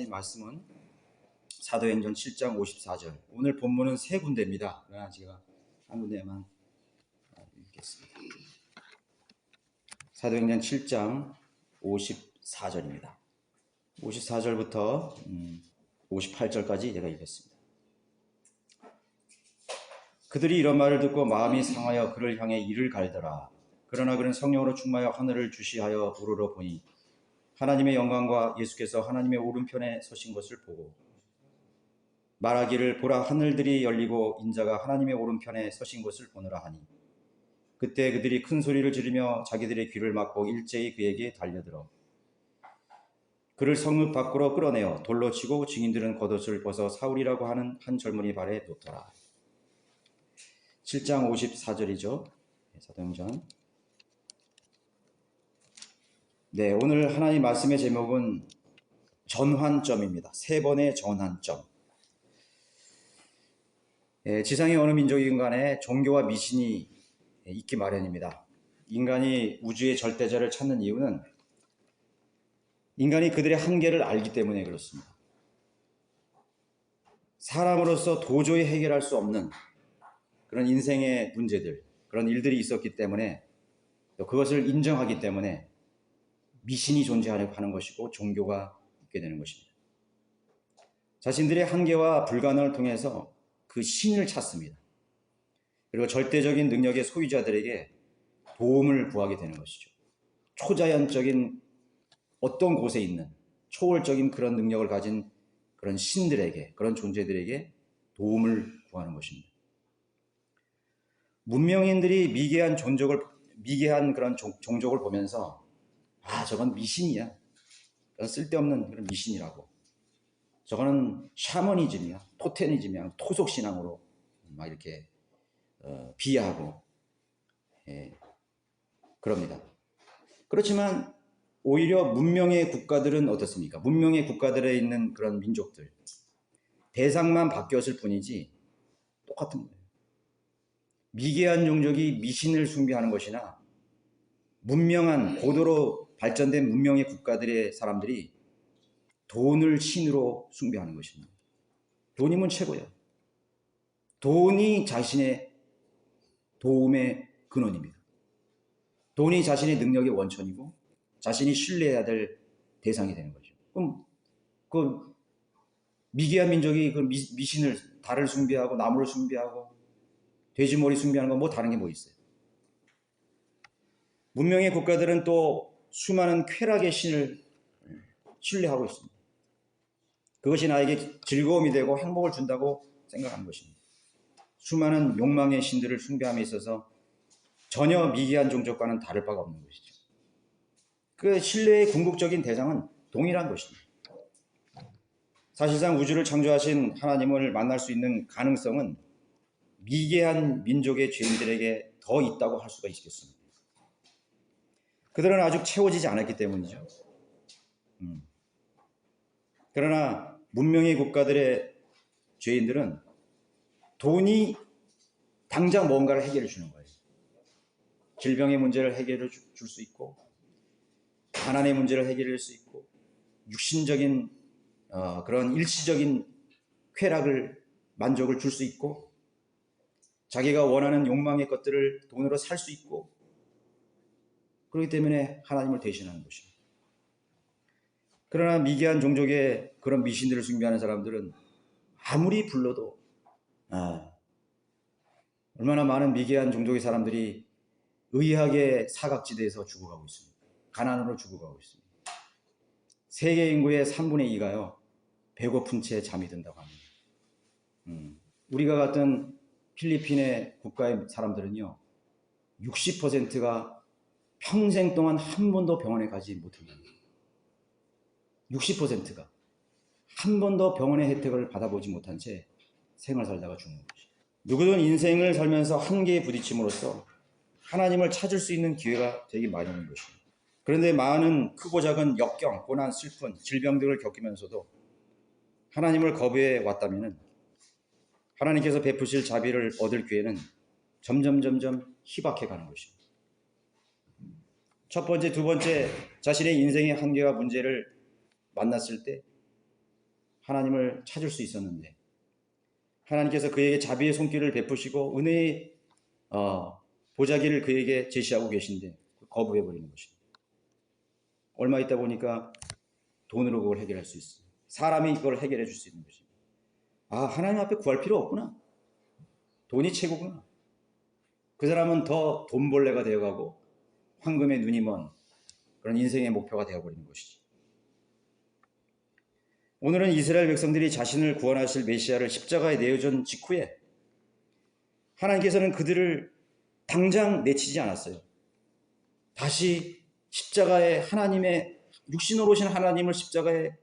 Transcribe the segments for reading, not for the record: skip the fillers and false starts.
말씀은 사도행전 7장 54절. 오늘 본문은 세 군데입니다. 그러나 제가 한 군데만 읽겠습니다. 사도행전 7장 54절입니다. 54절부터 58절까지 제가 읽겠습니다. 그들이 이런 말을 듣고 마음이 상하여 그를 향해 이를 갈더라. 그러나 그는 성령으로 충만하여 하늘을 주시하여 우러러 보니 하나님의 영광과 예수께서 하나님의 오른편에 서신 것을 보고 말하기를 보라 하늘들이 열리고 인자가 하나님의 오른편에 서신 것을 보느라 하니 그때 그들이 큰 소리를 지르며 자기들의 귀를 막고 일제히 그에게 달려들어 그를 성읍 밖으로 끌어내어 돌로 치고 증인들은 겉옷을 벗어 사울이라고 하는 한 젊은이 발에 놓더라. 7장 54절이죠. 사도행전. 네, 오늘 하나님 말씀의 제목은 전환점입니다. 세 번의 전환점. 지상의 어느 민족이든 간에 종교와 미신이 있기 마련입니다. 인간이 우주의 절대자를 찾는 이유는 인간이 그들의 한계를 알기 때문에 그렇습니다. 사람으로서 도저히 해결할 수 없는 그런 인생의 문제들, 그런 일들이 있었기 때문에 또 그것을 인정하기 때문에 미신이 존재하는 것이고 종교가 있게 되는 것입니다. 자신들의 한계와 불가능을 통해서 그 신을 찾습니다. 그리고 절대적인 능력의 소유자들에게 도움을 구하게 되는 것이죠. 초자연적인 어떤 곳에 있는 초월적인 그런 능력을 가진 그런 신들에게, 그런 존재들에게 도움을 구하는 것입니다. 문명인들이 미개한 그런 종족을 보면서 저건 미신이야. 쓸데없는 그런 미신이라고. 저거는 샤머니즘이야. 토테니즘이야. 토속신앙으로 막 이렇게 비하하고 그럽니다. 그렇지만 오히려 문명의 국가들은 어떻습니까? 문명의 국가들에 있는 그런 민족들 대상만 바뀌었을 뿐이지 똑같은 거예요. 미개한 종족이 미신을 숭배하는 것이나 문명한 고도로 발전된 문명의 국가들의 사람들이 돈을 신으로 숭배하는 것입니다. 돈이면 최고예요. 돈이 자신의 도움의 근원입니다. 돈이 자신의 능력의 원천이고 자신이 신뢰해야 될 대상이 되는 거죠. 그럼 그 미개한 민족이 그 미신을 달을 숭배하고 나무를 숭배하고 돼지머리 숭배하는 건 뭐 다른 게 뭐 있어요? 문명의 국가들은 또 수많은 쾌락의 신을 신뢰하고 있습니다. 그것이 나에게 즐거움이 되고 행복을 준다고 생각하는 것입니다. 수많은 욕망의 신들을 숭배함에 있어서 전혀 미개한 종족과는 다를 바가 없는 것이죠. 그 신뢰의 궁극적인 대상은 동일한 것입니다. 사실상 우주를 창조하신 하나님을 만날 수 있는 가능성은 미개한 민족의 죄인들에게 더 있다고 할 수가 있겠습니다. 그들은 아직 채워지지 않았기 때문이죠. 그러나 문명의 국가들의 죄인들은 돈이 당장 뭔가를 해결해 주는 거예요. 질병의 문제를 해결해 줄 수 있고 가난의 문제를 해결할 수 있고 육신적인 그런 일시적인 쾌락을 만족을 줄 수 있고 자기가 원하는 욕망의 것들을 돈으로 살 수 있고 그렇기 때문에 하나님을 대신하는 것입니다. 그러나 미개한 종족의 그런 미신들을 숭배하는 사람들은 아무리 불러도 얼마나 많은 미개한 종족의 사람들이 의학의 사각지대에서 죽어가고 있습니다. 가난으로 죽어가고 있습니다. 세계 인구의 3분의 2가요 배고픈 채 잠이 든다고 합니다. 우리가 같은 필리핀의 국가의 사람들은요 60%가 평생 동안 한 번도 병원에 가지 못합니다. 60%가 한 번도 병원의 혜택을 받아보지 못한 채 생을 살다가 죽는 것이죠. 누구든 인생을 살면서 한계에 부딪힘으로써 하나님을 찾을 수 있는 기회가 되기 마련인 것입니다. 그런데 많은 크고 작은 역경, 고난, 슬픈, 질병들을 겪으면서도 하나님을 거부해 왔다면 하나님께서 베푸실 자비를 얻을 기회는 점점 희박해 가는 것입니다. 첫 번째, 두 번째 자신의 인생의 한계와 문제를 만났을 때 하나님을 찾을 수 있었는데 하나님께서 그에게 자비의 손길을 베푸시고 은혜의 보자기를 그에게 제시하고 계신데 거부해버리는 것입니다. 얼마 있다 보니까 돈으로 그걸 해결할 수 있어요. 사람이 그걸 해결해 줄 수 있는 것입니다. 하나님 앞에 구할 필요 없구나. 돈이 최고구나. 그 사람은 더 돈벌레가 되어가고 황금의 눈이 먼 그런 인생의 목표가 되어버리는 것이지. 오늘은 이스라엘 백성들이 자신을 구원하실 메시아를 십자가에 내어준 직후에 하나님께서는 그들을 당장 내치지 않았어요. 다시 십자가에 하나님의 육신으로 오신 하나님을 십자가에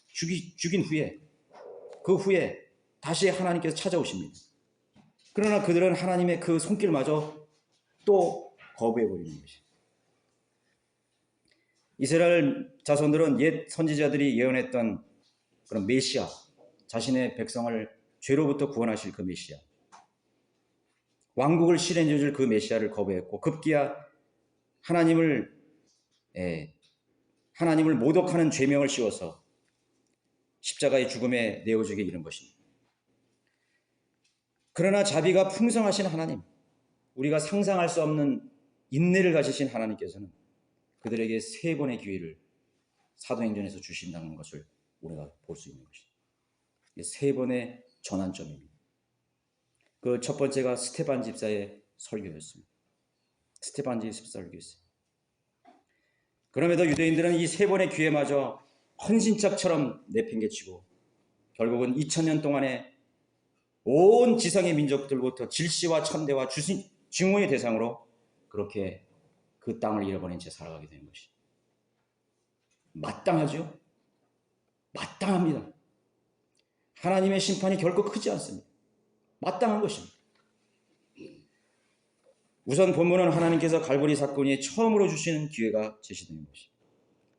죽인 후에 그 후에 다시 하나님께서 찾아오십니다. 그러나 그들은 하나님의 그 손길마저 또 거부해버리는 것이죠. 이스라엘 자손들은 옛 선지자들이 예언했던 그런 메시아, 자신의 백성을 죄로부터 구원하실 그 메시아, 왕국을 실현해 줄 그 메시아를 거부했고 급기야 하나님을 모독하는 죄명을 씌워서 십자가의 죽음에 내어주게 이른 것입니다. 그러나 자비가 풍성하신 하나님, 우리가 상상할 수 없는 인내를 가지신 하나님께서는 그들에게 3번의 기회를 사도행전에서 주신다는 것을 우리가 볼 수 있는 것입니다. 3번의 전환점입니다. 그 첫 번째가 스테반 집사의 설교였습니다. 스테반 집사 설교였어요. 그럼에도 유대인들은 이 3번의 기회마저 헌신짝처럼 내팽개치고 결국은 2000년 동안에 온 지상의 민족들부터 질시와 천대와 증오의 대상으로 그렇게 그 땅을 잃어버린 채 살아가게 되는 것이 마땅하죠. 마땅합니다. 하나님의 심판이 결코 크지 않습니다. 마땅한 것입니다. 우선 본문은 하나님께서 갈보리 사건이 처음으로 주시는 기회가 제시되는 것입니다.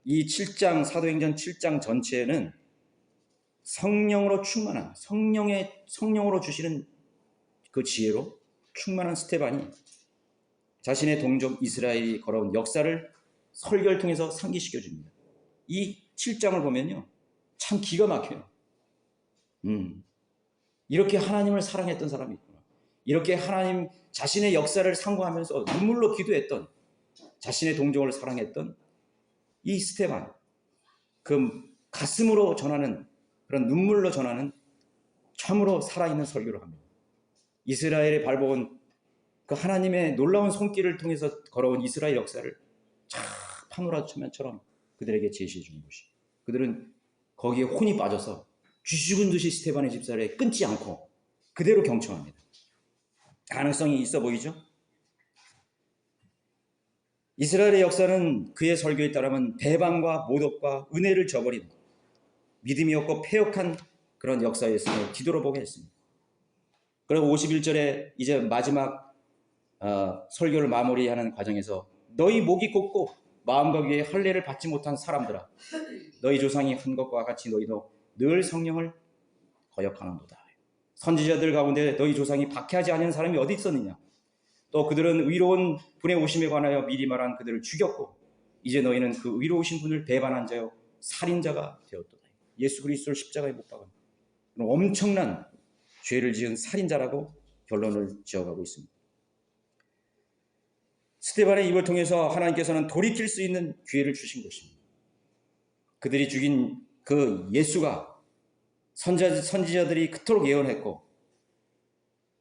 이 7장 사도행전 7장 전체에는 성령으로 충만한 성령으로 주시는 그 지혜로 충만한 스테반이 자신의 동족 이스라엘이 걸어온 역사를 설교를 통해서 상기시켜 줍니다. 이 7장을 보면요 참 기가 막혀요. 이렇게 하나님을 사랑했던 사람이 있구나. 이렇게 하나님 자신의 역사를 상고하면서 눈물로 기도했던 자신의 동족을 사랑했던 이 스테반, 그 가슴으로 전하는 그런 눈물로 전하는 참으로 살아있는 설교를 합니다. 이스라엘의 밟아온 그 하나님의 놀라운 손길을 통해서 걸어온 이스라엘 역사를 참 파노라 화면처럼 그들에게 제시해 주는 것이. 그들은 거기에 혼이 빠져서 쥐죽은 듯이 스테반의 집사를 끊지 않고 그대로 경청합니다. 가능성이 있어 보이죠? 이스라엘의 역사는 그의 설교에 따르면 배반과 모독과 은혜를 저버린 믿음이 없고 패역한 그런 역사였음을 기도로 보게 했습니다. 그리고 51절에 이제 마지막 설교를 마무리하는 과정에서 너희 목이 곱고 마음과 귀에 할례를 받지 못한 사람들아 너희 조상이 한 것과 같이 너희도 늘 성령을 거역하는도다. 선지자들 가운데 너희 조상이 박해하지 않은 사람이 어디 있었느냐. 또 그들은 의로운 분의 오심에 관하여 미리 말한 그들을 죽였고 이제 너희는 그 의로우신 분을 배반한 자요 살인자가 되었도다. 예수 그리스도를 십자가에 못 박은 엄청난 죄를 지은 살인자라고 결론을 지어가고 있습니다. 스테반의 입을 통해서 하나님께서는 돌이킬 수 있는 기회를 주신 것입니다. 그들이 죽인 그 예수가 선지자들이 그토록 예언했고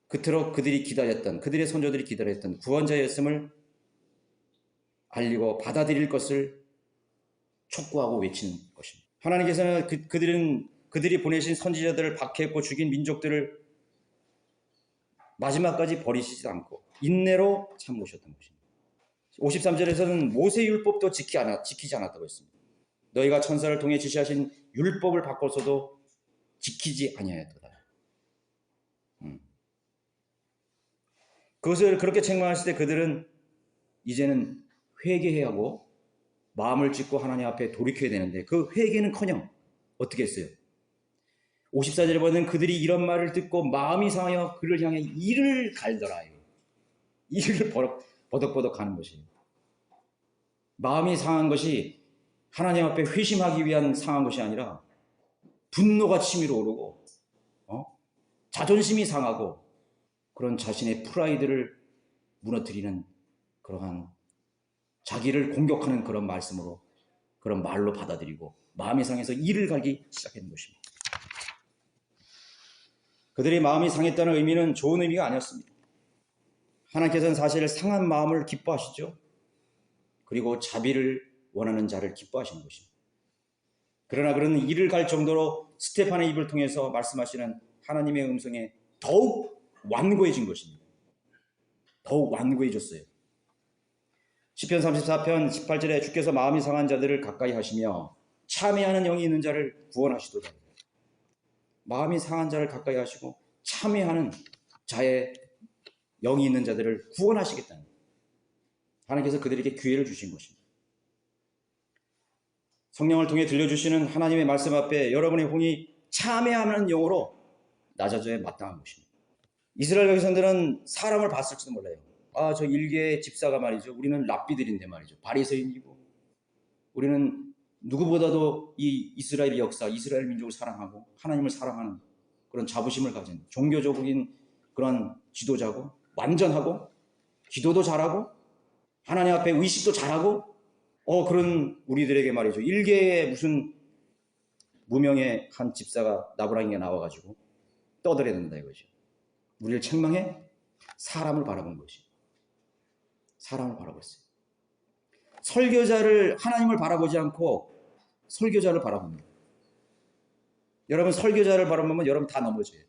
그토록 그들이 기다렸던 그들의 선조들이 기다렸던 구원자였음을 알리고 받아들일 것을 촉구하고 외치는 것입니다. 하나님께서는 그들이 보내신 선지자들을 박해했고 죽인 민족들을 마지막까지 버리시지 않고 인내로 참으셨던 것입니다. 53절에서는 모세율법도 지키지 않았다고 했습니다. 너희가 천사를 통해 지시하신 율법을 바꿔서도 지키지 아니하였도다. 그것을 그렇게 책망했을 때 그들은 이제는 회개해야 하고 마음을 찢고 하나님 앞에 돌이켜야 되는데 그 회개는커녕 어떻게 했어요? 54절에 보면 그들이 이런 말을 듣고 마음이 상하여 그를 향해 이를 갈더라. 이를 버덕버덕 가는 것이에요. 마음이 상한 것이 하나님 앞에 회심하기 위한 상한 것이 아니라 분노가 치밀어 오르고 자존심이 상하고 그런 자신의 프라이드를 무너뜨리는 그러한 자기를 공격하는 그런 말씀으로 그런 말로 받아들이고 마음이 상해서 이를 갈기 시작했는 것입니다. 그들의 마음이 상했다는 의미는 좋은 의미가 아니었습니다. 하나님께서는 사실 상한 마음을 기뻐하시죠. 그리고 자비를 원하는 자를 기뻐하시는 것입니다. 그러나 그런 이를 갈 정도로 스테판의 입을 통해서 말씀하시는 하나님의 음성에 더욱 완고해진 것입니다. 더욱 완고해졌어요. 시편 34편 18절에 주께서 마음이 상한 자들을 가까이 하시며 참회하는 영이 있는 자를 구원하시도다. 마음이 상한 자를 가까이 하시고 참회하는 자의 영이 있는 자들을 구원하시겠다는 하나님께서 그들에게 기회를 주신 것입니다. 성령을 통해 들려주시는 하나님의 말씀 앞에 여러분의 홍이 참회하는 영으로 낮아져야 마땅한 것입니다. 이스라엘 백성들은 사람을 봤을지도 몰라요. 저 일개의 집사가 말이죠. 우리는 랍비들인데 말이죠. 바리새인이고 우리는 누구보다도 이 이스라엘 역사, 이스라엘 민족을 사랑하고 하나님을 사랑하는 그런 자부심을 가진 종교적인 그런 지도자고 완전하고 기도도 잘하고 하나님 앞에 의식도 잘하고 그런 우리들에게 말이죠. 일개의 무슨 무명의 한 집사가 나부랑이가 나와가지고 떠들어야 된다 이거죠. 우리를 책망해? 사람을 바라본 것이. 사람을 바라봤어요. 설교자를 하나님을 바라보지 않고 설교자를 바라봅니다. 여러분 설교자를 바라보면 여러분 다 넘어져요.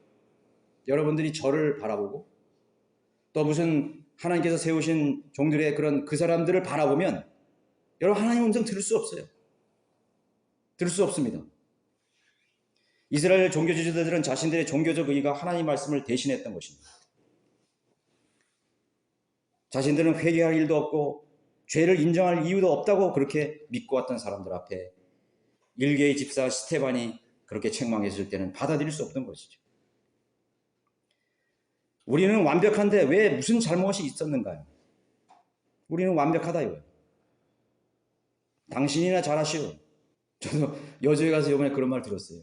여러분들이 저를 바라보고 또 무슨 하나님께서 세우신 종들의 그런 그 사람들을 바라보면 여러분 하나님 음성 들을 수 없어요. 들을 수 없습니다. 이스라엘 종교 지도자들은 자신들의 종교적 의의가 하나님 말씀을 대신했던 것입니다. 자신들은 회개할 일도 없고 죄를 인정할 이유도 없다고 그렇게 믿고 왔던 사람들 앞에 일개의 집사 스테반이 그렇게 책망했을 때는 받아들일 수 없던 것이죠. 우리는 완벽한데 왜 무슨 잘못이 있었는가요? 우리는 완벽하다 이거예요. 당신이나 잘하시오. 저도 여주에 가서 이번에 그런 말 들었어요.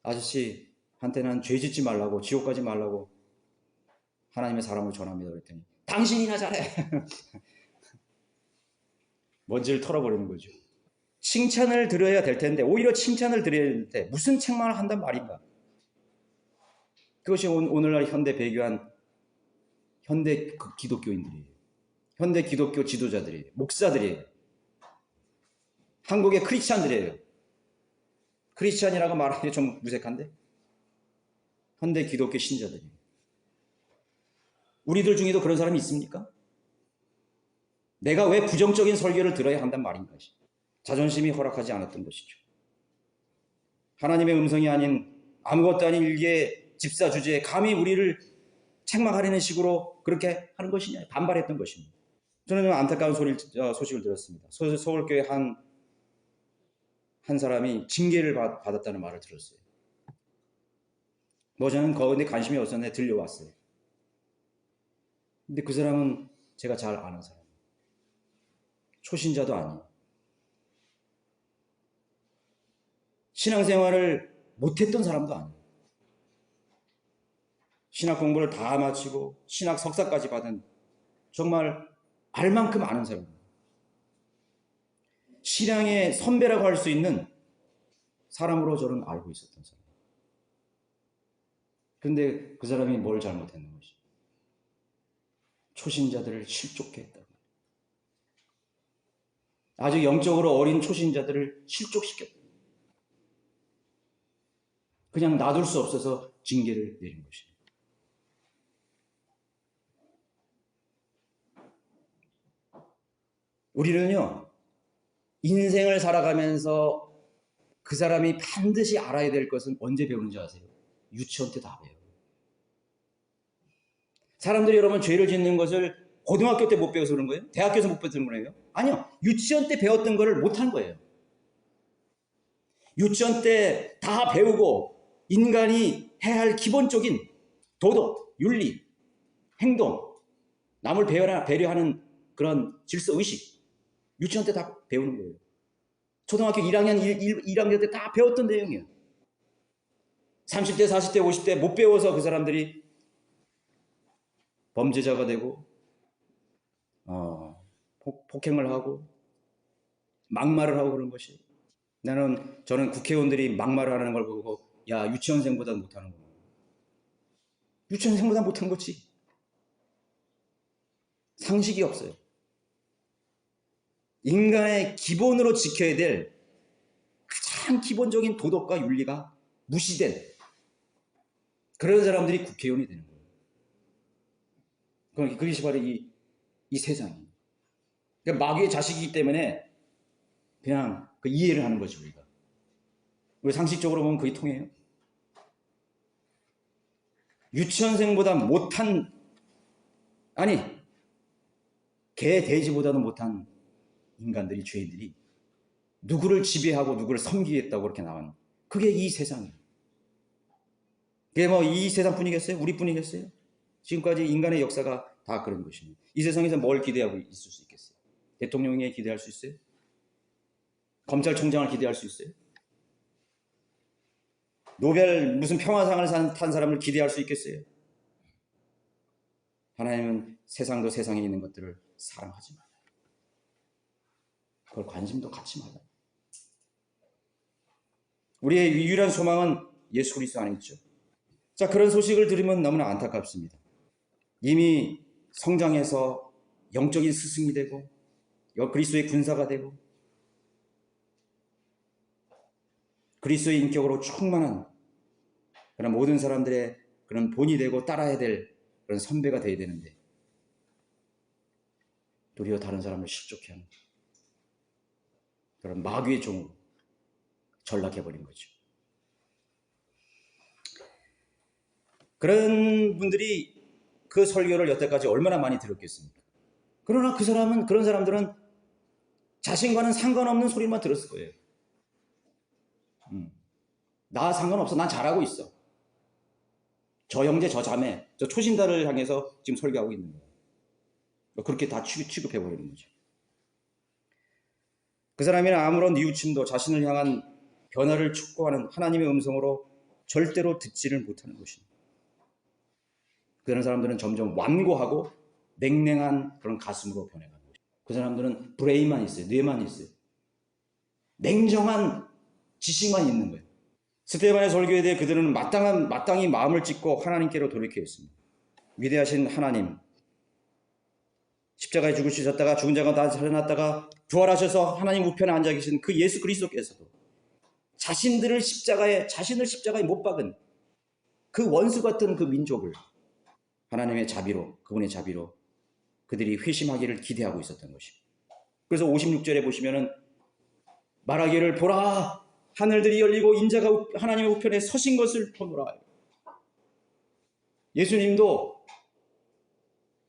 아저씨한테는 죄 짓지 말라고 지옥 가지 말라고 하나님의 사랑을 전합니다. 그랬더니 당신이나 잘해. 먼지를 털어버리는 거죠. 칭찬을 들어야 될 텐데 오히려 칭찬을 드려야 될 때 무슨 책망을 한단 말인가. 그것이 오늘날 현대 배교한 현대 기독교인들이에요. 현대 기독교 지도자들이에요. 목사들이에요. 한국의 크리스찬들이에요. 크리스찬이라고 말하기 좀 무색한데 현대 기독교 신자들이에요. 우리들 중에도 그런 사람이 있습니까? 내가 왜 부정적인 설교를 들어야 한단 말인가? 자존심이 허락하지 않았던 것이죠. 하나님의 음성이 아닌 아무것도 아닌 일개의 집사 주제에 감히 우리를 책망하려는 식으로 그렇게 하는 것이냐 반발했던 것입니다. 저는 안타까운 소식을 들었습니다. 서울교회 한 사람이 징계를 받았다는 말을 들었어요. 저는 거기에 관심이 없었는데 들려왔어요. 근데 그 사람은 제가 잘 아는 사람이에요. 초신자도 아니에요. 신앙생활을 못했던 사람도 아니에요. 신학 공부를 다 마치고 신학 석사까지 받은 정말 알만큼 아는 사람이에요. 신앙의 선배라고 할 수 있는 사람으로 저는 알고 있었던 사람. 그런데 그 사람이 뭘 잘못했는 것이? 초신자들을 실족케 했다고. 아주 영적으로 어린 초신자들을 실족시켰다. 그냥 놔둘 수 없어서 징계를 내린 것입니다. 우리는요, 인생을 살아가면서 그 사람이 반드시 알아야 될 것은 언제 배우는지 아세요? 유치원 때 다 배워요. 사람들이 여러분 죄를 짓는 것을 고등학교 때 못 배워서 그런 거예요? 대학교에서 못 배워서 그런 거예요? 아니요. 유치원 때 배웠던 거를 못한 거예요. 유치원 때 다 배우고 인간이 해야 할 기본적인 도덕, 윤리, 행동, 남을 배려하는 그런 질서의식 유치원 때 다 배우는 거예요. 초등학교 1학년, 1학년 때 다 배웠던 내용이에요. 30대, 40대, 50대 못 배워서 그 사람들이 범죄자가 되고 폭행을 하고 막말을 하고 그런 것이. 저는 국회의원들이 막말을 하는 걸 보고 야, 유치원생보다 못하는구나. 유치원생보다 못한 거지. 상식이 없어요. 인간의 기본으로 지켜야 될 가장 기본적인 도덕과 윤리가 무시된 그런 사람들이 국회의원이 되는 거예요. 그러니까 그것이 바로 이 세상이에요. 그러니까 마귀의 자식이기 때문에 그냥 그 이해를 하는 거지, 우리가. 왜 상식적으로 보면 그게 통해요? 유치원생보다 못한, 아니, 개, 돼지보다도 못한 인간들이, 죄인들이 누구를 지배하고 누구를 섬기겠다고 그렇게 나왔는, 그게 이 세상이에요. 그게 뭐 이 세상뿐이겠어요? 우리뿐이겠어요? 지금까지 인간의 역사가 다 그런 것입니다. 이 세상에서 뭘 기대하고 있을 수 있겠어요? 대통령에 기대할 수 있어요? 검찰총장을 기대할 수 있어요? 노벨 무슨 평화상을 탄 사람을 기대할 수 있겠어요? 하나님은 세상도 세상에 있는 것들을 사랑하지 말아요. 그걸 관심도 갖지 말아요. 우리의 유일한 소망은 예수 그리스도 안에 있죠. 자, 그런 소식을 들으면 너무나 안타깝습니다. 이미 성장해서 영적인 스승이 되고 그리스도의 군사가 되고 그리스도의 인격으로 충만한 그런 모든 사람들의 그런 본이 되고 따라야 될 그런 선배가 되어야 되는데 도리어 다른 사람을 실족해 하는 그런 마귀의 종으로 전락해버린 거죠. 그런 분들이 그 설교를 여태까지 얼마나 많이 들었겠습니까? 그러나 그런 사람들은 자신과는 상관없는 소리만 들었을 거예요. 나 상관없어. 난 잘하고 있어. 저 형제, 저 자매, 저 초신자를 향해서 지금 설교하고 있는 거예요. 그렇게 다 취급해버리는 거죠. 그 사람이는 아무런 뉘우침도 자신을 향한 변화를 촉구하는 하나님의 음성으로 절대로 듣지를 못하는 것입니다. 그런 사람들은 점점 완고하고 냉랭한 그런 가슴으로 변해가는 거죠. 그 사람들은 브레인만 있어요. 뇌만 있어요. 냉정한 지식만 있는 거예요. 스데반의 설교에 대해 그들은 마땅히 마음을 찢고 하나님께로 돌이켜 있습니다. 위대하신 하나님, 십자가에 죽으셨다가 죽은 자가 다 살아났다가 부활하셔서 하나님 우편에 앉아 계신 그 예수 그리스도께서도 자신을 십자가에 못 박은 그 원수 같은 그 민족을 하나님의 자비로, 그분의 자비로 그들이 회심하기를 기대하고 있었던 것입니다. 그래서 56절에 보시면은 말하기를 보라 하늘들이 열리고 인자가 하나님의 우편에 서신 것을 보노라. 예수님도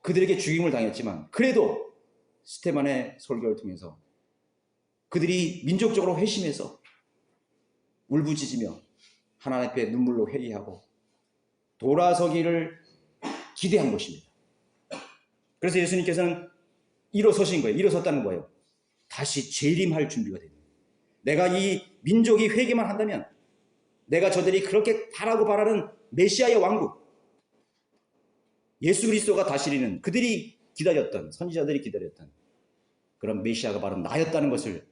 그들에게 죽임을 당했지만 그래도 스데반의 설교를 통해서 그들이 민족적으로 회심해서 울부짖으며 하나님 앞에 눈물로 회개하고 돌아서기를 기대한 것입니다. 그래서 예수님께서는 일어서신 거예요. 일어섰다는 거예요. 다시 재림할 준비가 됩니다. 내가 이 민족이 회개만 한다면 내가 저들이 그렇게 바라는 메시아의 왕국, 예수 그리스도가 다스리는 그들이 기다렸던, 선지자들이 기다렸던 그런 메시아가 바로 나였다는 것을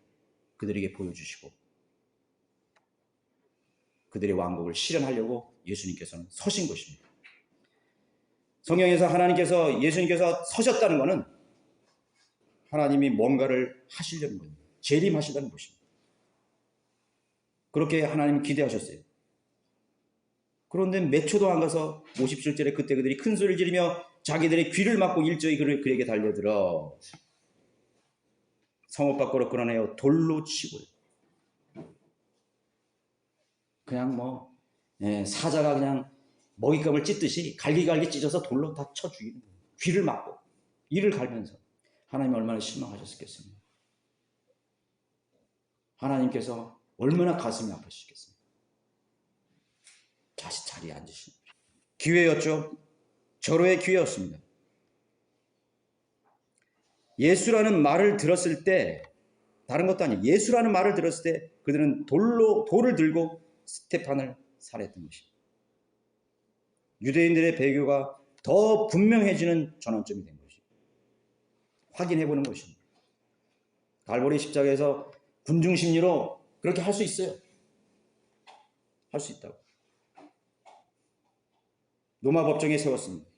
그들에게 보여주시고 그들의 왕국을 실현하려고 예수님께서는 서신 것입니다. 성경에서 예수님께서 서셨다는 것은 하나님이 뭔가를 하시려는 겁니다. 재림하시다는 것입니다. 그렇게 하나님이 기대하셨어요. 그런데 몇 초도 안 가서 57절에 그때 그들이 큰 소리를 지르며 자기들의 귀를 막고 일제히 그에게 달려들어 성읍 밖으로 끌어내어 돌로 치고 그냥 사자가 그냥 먹잇감을 찢듯이 갈기갈기 찢어서 돌로 다 쳐 죽이는 거예요. 귀를 막고 이를 갈면서 하나님이 얼마나 실망하셨겠습니까? 하나님께서 얼마나 가슴이 아프시겠습니까? 다시 자리에 앉으시는 거죠. 기회였죠. 절호의 기회였습니다. 예수라는 말을 들었을 때 다른 것도 아니에요. 예수라는 말을 들었을 때 그들은 돌을 들고 스테판을 살해했던 것입니다. 유대인들의 배교가 더 분명해지는 전환점이 된 것입니다. 확인해보는 것입니다. 갈보리 십자가에서 군중심리로 그렇게 할 수 있어요. 할 수 있다고. 로마 법정에 세웠습니다.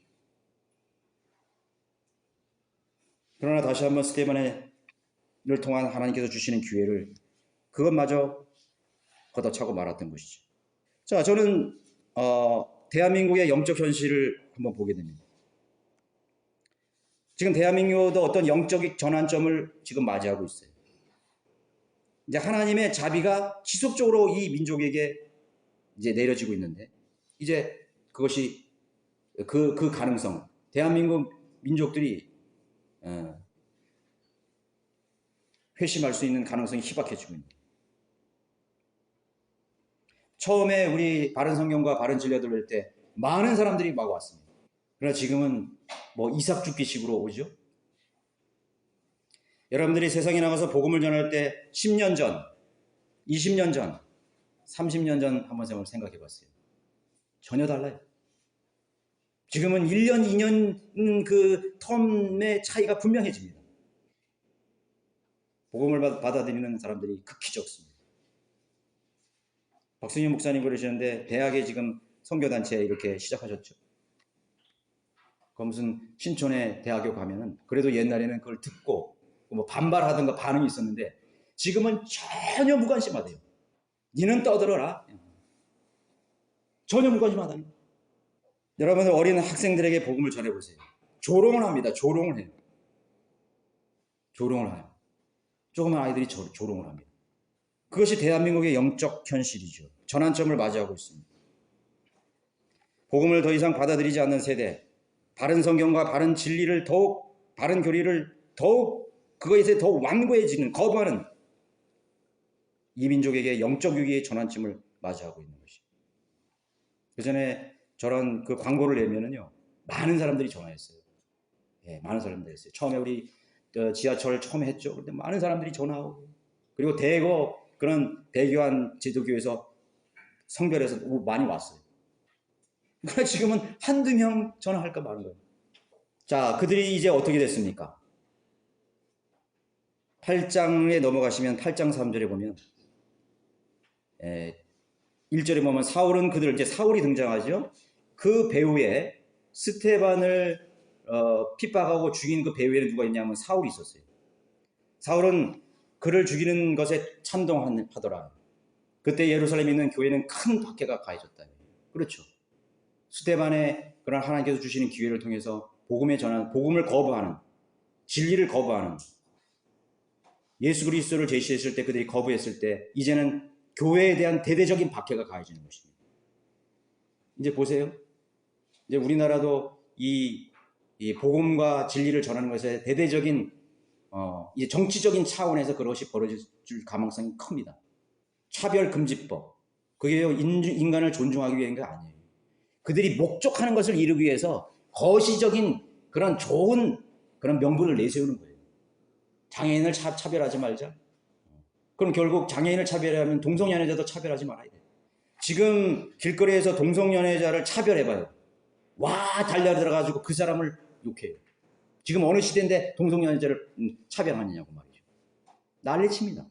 그러나 다시 한번 스테반을 통한 하나님께서 주시는 기회를 그것마저 걷어차고 말았던 것이죠. 자, 저는 대한민국의 영적 현실을 한번 보게 됩니다. 지금 대한민국도 어떤 영적 전환점을 지금 맞이하고 있어요. 이제 하나님의 자비가 지속적으로 이 민족에게 이제 내려지고 있는데, 이제 그것이 그 가능성, 대한민국 민족들이 회심할 수 있는 가능성이 희박해지고 있습니다. 처음에 우리 바른 성경과 바른 진리가 들어올 때 많은 사람들이 막 왔습니다. 그러나 지금은 뭐 이삭 죽기식으로 오죠. 여러분들이 세상에 나가서 복음을 전할 때 10년 전, 20년 전, 30년 전 한번 생각해 봤어요. 전혀 달라요. 지금은 1년, 2년 그 텀의 차이가 분명해집니다. 복음을 받아들이는 사람들이 극히 적습니다. 박승윤 목사님 그러시는데 대학에 지금 선교단체 이렇게 시작하셨죠. 그 무슨 신촌에 대학에 가면은 그래도 옛날에는 그걸 듣고 뭐 반발하던가 반응이 있었는데 지금은 전혀 무관심하대요. 니는 떠들어라. 전혀 무관심하다는 거예요. 여러분 어린 학생들에게 복음을 전해보세요. 조롱을 합니다. 조롱을 해요. 조롱을 해요. 조그만 아이들이 조롱을 합니다. 그것이 대한민국의 영적 현실이죠. 전환점을 맞이하고 있습니다. 복음을 더 이상 받아들이지 않는 세대, 바른 성경과 바른 진리를 더욱, 바른 교리를 더욱 그것에 더 완고해지는, 거부하는 이 민족에게 영적 위기의 전환점을 맞이하고 있는 것입니다. 그 전에 저런 그 광고를 내면은요, 많은 사람들이 전화했어요. 예, 많은 사람들이 했어요. 처음에 우리 지하철 처음에 했죠. 근데 많은 사람들이 전화하고, 그리고 대거 그런 대교한 제도교에서 성별에서 많이 왔어요. 그러나 지금은 한두 명 전화할까 말은 거예요. 자, 그들이 이제 어떻게 됐습니까? 8장에 넘어가시면 8장 3절에 보면 1절에 보면 사울은 그들, 이제 사울이 등장하죠. 그 배후에 스테반을 핍박하고 죽인 그 배후에는 누가 있냐면 사울이 있었어요. 사울은 그를 죽이는 것에 찬동하더라. 그때 예루살렘에 있는 교회는 큰 박해가 가해졌다. 그렇죠. 스테반의 그런 하나님께서 주시는 기회를 통해서 복음의 전환, 복음을 거부하는, 진리를 거부하는, 예수 그리스도를 제시했을 때 그들이 거부했을 때 이제는 교회에 대한 대대적인 박해가 가해지는 것입니다. 이제 보세요. 이제 우리나라도 이 복음과 진리를 전하는 것에 대대적인 이제 정치적인 차원에서 그것이 벌어질 가능성이 큽니다. 차별금지법. 그게 인간을 존중하기 위한 게 아니에요. 그들이 목적하는 것을 이루기 위해서 거시적인 그런 좋은 그런 명분을 내세우는 거예요. 장애인을 차별하지 말자. 그럼 결국 장애인을 차별하면 동성연애자도 차별하지 말아야 돼요. 지금 길거리에서 동성연애자를 차별해봐요. 와 달려들어가지고 그 사람을 욕해요. 지금 어느 시대인데 동성연애자를 차별하느냐고 말이죠. 난리칩니다.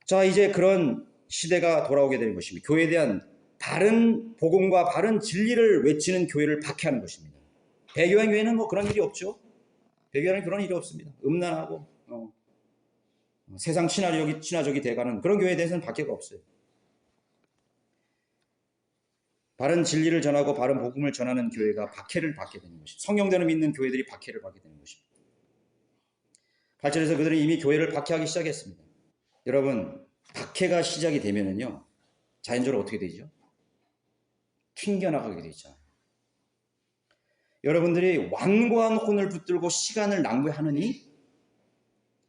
자, 이제 그런 시대가 돌아오게 되는 것입니다. 교회에 대한 바른 복음과 바른 진리를 외치는 교회를 박해하는 것입니다. 배교한 교회는 뭐 그런 일이 없죠. 배교하는 그런 일이 없습니다. 음란하고 세상 친화적이 돼가는 그런 교회에 대해서는 박해가 없어요. 바른 진리를 전하고 바른 복음을 전하는 교회가 박해를 받게 되는 것입니다. 성령대로 믿는 교회들이 박해를 받게 되는 것입니다. 8절에서 그들은 이미 교회를 박해하기 시작했습니다. 여러분, 박해가 시작이 되면은요, 자연적으로 어떻게 되죠? 튕겨나가게 되죠. 여러분들이 완고한 혼을 붙들고 시간을 낭비하느니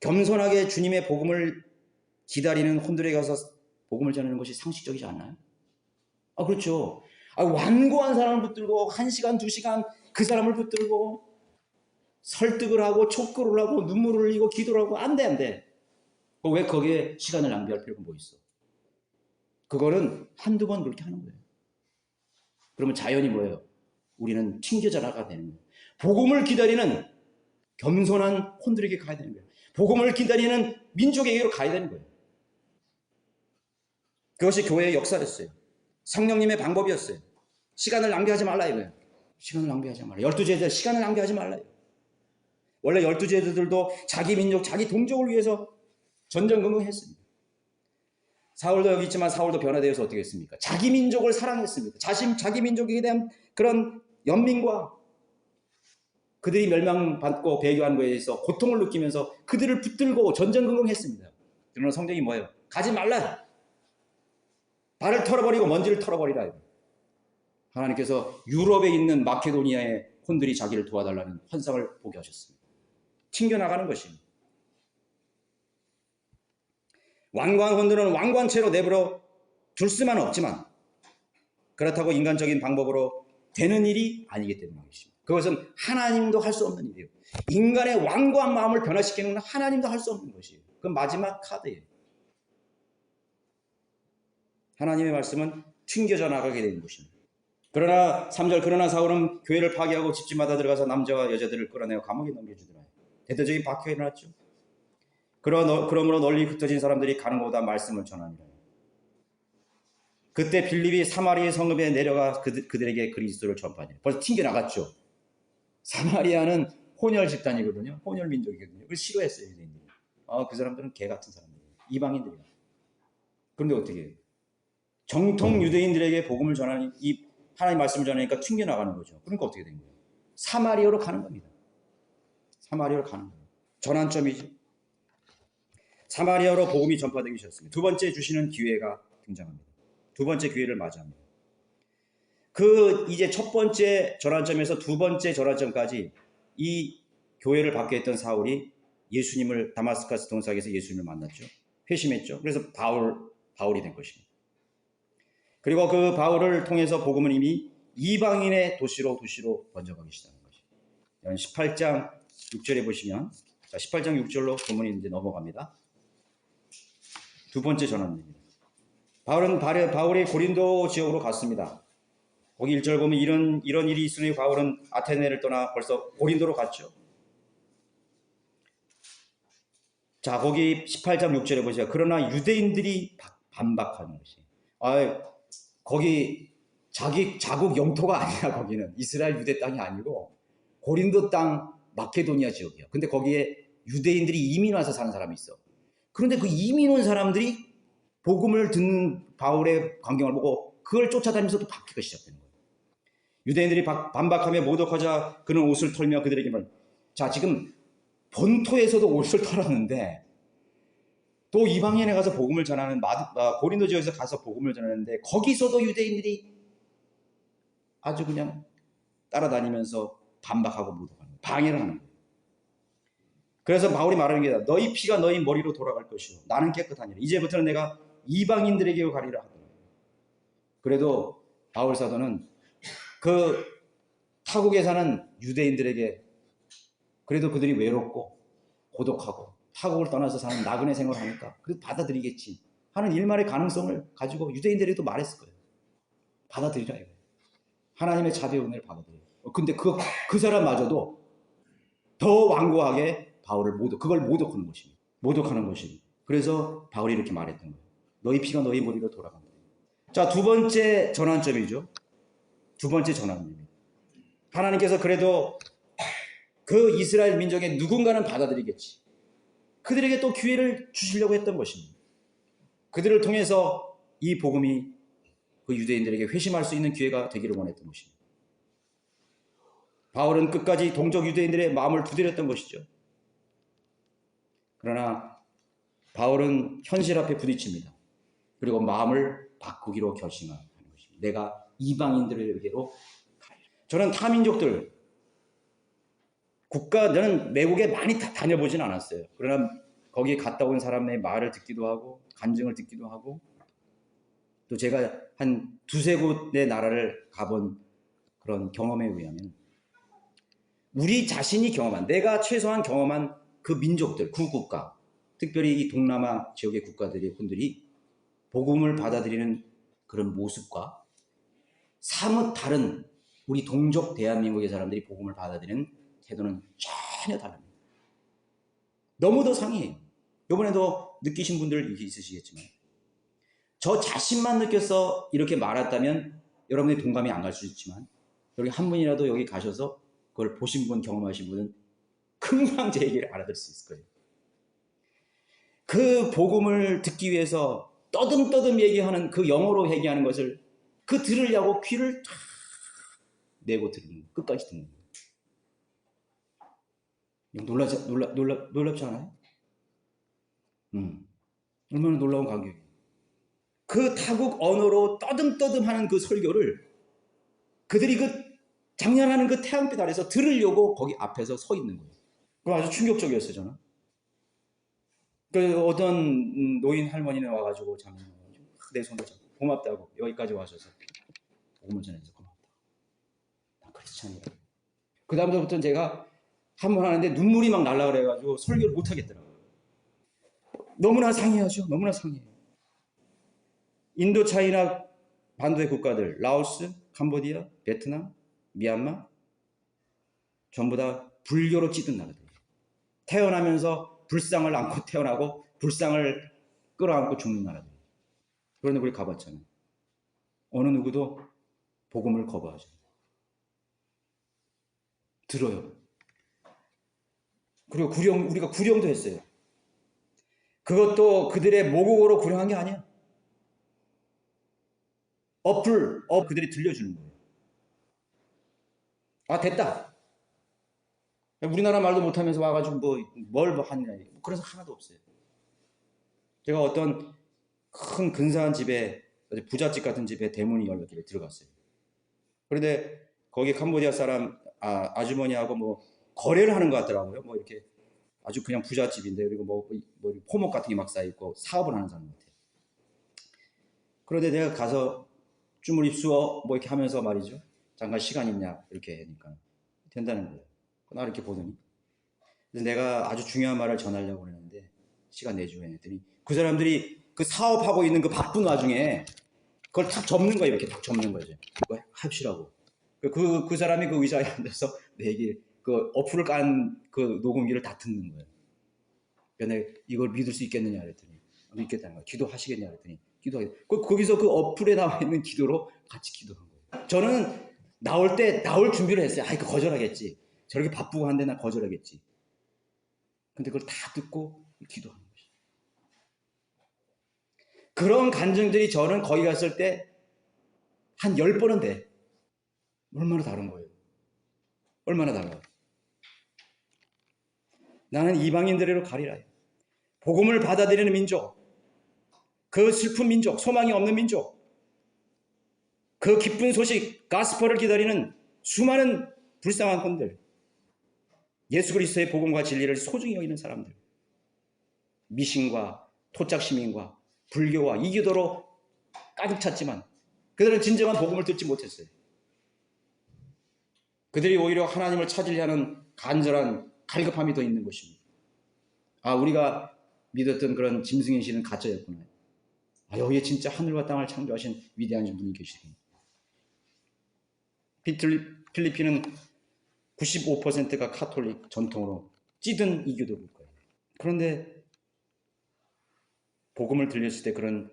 겸손하게 주님의 복음을 기다리는 혼들에게 가서 복음을 전하는 것이 상식적이지 않나요? 그렇죠. 완고한 사람을 붙들고 1시간, 2시간 그 사람을 붙들고 설득을 하고 촉구를 하고 눈물을 흘리고 기도를 하고 안 돼, 안 돼. 왜 거기에 시간을 낭비할 필요가 뭐 있어? 그거는 한두 번 그렇게 하는 거예요. 그러면 자연히 뭐예요? 우리는 튕겨져 나가야 되는 거예요. 복음을 기다리는 겸손한 혼들에게 가야 되는 거예요. 복음을 기다리는 민족에게로 가야 되는 거예요. 그것이 교회의 역사였어요. 성령님의 방법이었어요. 시간을 낭비하지 말라 이거예요. 시간을 낭비하지 말라. 12제자 시간을 낭비하지 말라요. 원래 12제자들도 자기 민족, 자기 동족을 위해서 전전긍긍했습니다. 사울도 여기 있지만 사울도 변화되어서 어떻게 했습니까? 자기 민족을 사랑했습니다. 자기 민족에 대한 그런 연민과 그들이 멸망받고 배교한 거에 대해서 고통을 느끼면서 그들을 붙들고 전전긍긍했습니다. 그러나 성경이 뭐예요? 가지 말라. 발을 털어버리고 먼지를 털어버리라. 하나님께서 유럽에 있는 마케도니아의 혼들이 자기를 도와달라는 환상을 보게 하셨습니다. 튕겨나가는 것입니다. 완고한 혼들은 완고한 채로 내버려 둘 수만 없지만 그렇다고 인간적인 방법으로 되는 일이 아니기 때문에 것입니다. 그것은 하나님도 할 수 없는 일이에요. 인간의 완고한 마음을 변화시키는 건 하나님도 할 수 없는 것이에요. 그건 마지막 카드예요. 하나님의 말씀은 튕겨져 나가게 되는 것입니다. 그러나 3절 그러나 사울은 교회를 파괴하고 집집마다 들어가서 남자와 여자들을 끌어내어 감옥에 넘겨주더라. 대대적인 박해가 일어났죠. 그러므로 널리 흩어진 사람들이 가는 곳마다 말씀을 전하니라. 그때 빌립이 사마리아 성읍에 내려가 그들에게 그리스도를 전파하니라. 벌써 튕겨나갔죠. 사마리아는 혼혈 집단이거든요. 혼혈 민족이거든요. 그걸 싫어했어요. 유대인들이. 그 사람들은 개 같은 사람들이에요. 이방인들이에요. 그런데 어떻게 해요? 정통 유대인들에게 복음을 전하는 이 하나님 말씀을 전하니까 튕겨나가는 거죠. 그러니까 어떻게 된 거예요? 사마리아로 가는 겁니다. 사마리아로 가는 거예요. 전환점이죠. 사마리아로 복음이 전파되기 시작했습니다. 두 번째 주시는 기회가 등장합니다. 두 번째 기회를 맞이합니다. 이제 첫 번째 전환점에서 두 번째 전환점까지 이 교회를 받게 했던 사울이 예수님을 다마스커스 동상에서 예수님을 만났죠. 회심했죠. 그래서 바울이 된 것입니다. 그리고 그 바울을 통해서 복음은 이미 이방인의 도시로 번져가기 시작한 것입니다. 18장 6절에 보시면 18장 6절로 본문이 이제 넘어갑니다. 두 번째 전환입니다. 바울이 고린도 지역으로 갔습니다. 거기 1절 보면 이런 일이 있으니 바울은 아테네를 떠나 벌써 고린도로 갔죠. 자, 거기 18장 6절에 보세요. 그러나 유대인들이 반박하는 것이. 거기 자국 영토가 아니야. 거기는 이스라엘 유대 땅이 아니고 고린도 땅 마케도니아 지역이야. 근데 거기에 유대인들이 이민 와서 사는 사람이 있어. 그런데 그 이민 온 사람들이 복음을 듣는 바울의 광경을 보고 그걸 쫓아다니면서 또 바뀌기 시작되는 거예요. 유대인들이 반박하며 모독하자 그는 옷을 털며 그들에게 자, 지금 본토에서도 옷을 털었는데 또 이방인에 가서 복음을 전하는 고린도 지역에서 가서 복음을 전하는데 거기서도 유대인들이 아주 그냥 따라다니면서 반박하고 모독하는 거예요. 방해를 하는 거예요. 그래서 바울이 말하는 게 너희 피가 너희 머리로 돌아갈 것이요 나는 깨끗하니라. 이제부터는 내가 이방인들에게 가리라 하더라고요. 그래도 바울 사도는 그 타국에 사는 유대인들에게 그래도 그들이 외롭고 고독하고 타국을 떠나서 사는 나그네 생활을 하니까 그래도 받아들이겠지 하는 일말의 가능성을 가지고 유대인들에게도 말했을 거예요. 받아들이라 이거예요. 하나님의 자비의 은혜를 받아들여요. 근데 그 사람마저도 더 완고하게 바울을 그걸 모독하는 것입니다. 모독하는 것입니다. 그래서 바울이 이렇게 말했던 거예요. 너희 피가 너희 머리로 돌아간다. 자, 두 번째 전환점이죠. 두 번째 전환입니다. 하나님께서 그래도 그 이스라엘 민족의 누군가는 받아들이겠지. 그들에게 또 기회를 주시려고 했던 것입니다. 그들을 통해서 이 복음이 그 유대인들에게 회심할 수 있는 기회가 되기를 원했던 것입니다. 바울은 끝까지 동족 유대인들의 마음을 두드렸던 것이죠. 그러나 바울은 현실 앞에 부딪힙니다. 그리고 마음을 바꾸기로 결심하는 것입니다. 내가 이방인들에게로 가리라. 저는 타민족들 저는 외국에 많이 다녀보진 않았어요. 그러나 거기에 갔다 온 사람의 말을 듣기도 하고 간증을 듣기도 하고 또 제가 한 두세 곳의 나라를 가본 그런 경험에 의하면 우리 자신이 경험한, 내가 최소한 경험한 그 민족들, 그 국가, 특별히 이 동남아 지역의 국가들의 분들이 복음을 받아들이는 그런 모습과 사뭇 다른 우리 동족 대한민국의 사람들이 복음을 받아들이는 태도는 전혀 다릅니다. 너무 더 상이해요. 이번에도 느끼신 분들 있으시겠지만 저 자신만 느껴서 이렇게 말했다면 여러분의 동감이 안 갈 수 있지만 여기 한 분이라도 여기 가셔서 그걸 보신 분, 경험하신 분은 금방 제 얘기를 알아들 수 있을 거예요. 그 복음을 듣기 위해서 떠듬떠듬 얘기하는 그 영어로 얘기하는 것을 그 들으려고 귀를 탁 내고 듣는 거예요. 끝까지 듣는 거예요. 놀랍지 않아요? 얼마나 놀라운 광경이에요. 그 타국 언어로 떠듬떠듬 하는 그 설교를 그들이 그 장렬하는 그 태양빛 아래서 들으려고 거기 앞에서 서 있는 거예요. 그거 아주 충격적이었어요, 저는. 그 어떤 노인 할머니는 와가지고 내 손을 잡고 고맙다고 여기까지 와셔서 복음을 전해서 고맙다. 난 크리스찬이라고. 그 다음부터는 제가 한 번 하는데 눈물이 막 날라 그래가지고 설교를 못 하겠더라고요. 너무나 상해하죠. 너무나 상해요. 인도 차이나 반도의 국가들, 라오스, 캄보디아, 베트남, 미얀마 전부 다 불교로 찌든 나라들. 태어나면서 불상을 안고 태어나고 불상을 끌어안고 죽는 나라들. 그런데 우리 가봤잖아요. 어느 누구도 복음을 거부하죠. 들어요. 그리고 우리가 구령도 했어요. 그것도 그들의 모국어로 구령한 게 아니야. 그들이 들려주는 거예요. 아, 됐다. 우리나라 말도 못하면서 와가지고 뭘 하느냐. 그래서 하나도 없어요. 제가 어떤 큰 근사한 집에, 부잣집 같은 집에 대문이 열렸길래 들어갔어요. 그런데 거기 캄보디아 사람 아주머니하고 거래를 하는 것 같더라고요. 이렇게 아주 그냥 부잣집인데, 그리고 포목 같은 게 막 쌓여있고 사업을 하는 사람 같아요. 그런데 내가 가서 쭈물 입수어 이렇게 하면서 말이죠. 잠깐 시간 있냐 이렇게 하니까 된다는 거예요. 나 이렇게 보더니 그래서 내가 아주 중요한 말을 전하려고 했는데 시간 내주고 했더니 그 사람들이 그 사업하고 있는 그 바쁜 와중에 그걸 탁 접는 거예요. 이렇게 탁 접는 거죠. 그거 합시라고. 그 사람이 그 의자에 앉아서 내 얘기 그 어플을 깐 그 녹음기를 다 듣는 거예요. 내가 이걸 믿을 수 있겠느냐 그랬더니 믿겠다는 거예요. 기도하시겠냐 그랬더니 기도하겠다. 거기서 그 어플에 나와 있는 기도로 같이 기도한 거예요. 저는 나올 준비를 했어요. 이거 거절하겠지. 저렇게 바쁘고 한데 나 거절하겠지. 근데 그걸 다 듣고 기도하는 것이죠. 그런 간증들이 저는 거기 갔을 때 한 10번은 돼. 얼마나 다른 거예요. 얼마나 달라요. 나는 이방인들로 가리라. 복음을 받아들이는 민족, 그 슬픈 민족, 소망이 없는 민족, 그 기쁜 소식, 가스퍼를 기다리는 수많은 불쌍한 혼들, 예수 그리스도의 복음과 진리를 소중히 여기는 사람들, 미신과 토착 시민과 불교와 이교도로 가득 찼지만 그들은 진정한 복음을 듣지 못했어요. 그들이 오히려 하나님을 찾으려 하는 간절한 갈급함이 더 있는 것입니다. 우리가 믿었던 그런 짐승의 신은 가짜였구나. 여기에 진짜 하늘과 땅을 창조하신 위대한 분이 계시군요. 필리핀은 95%가 카톨릭 전통으로 찌든 이교도 국가예요. 그런데 복음을 들렸을 때 그런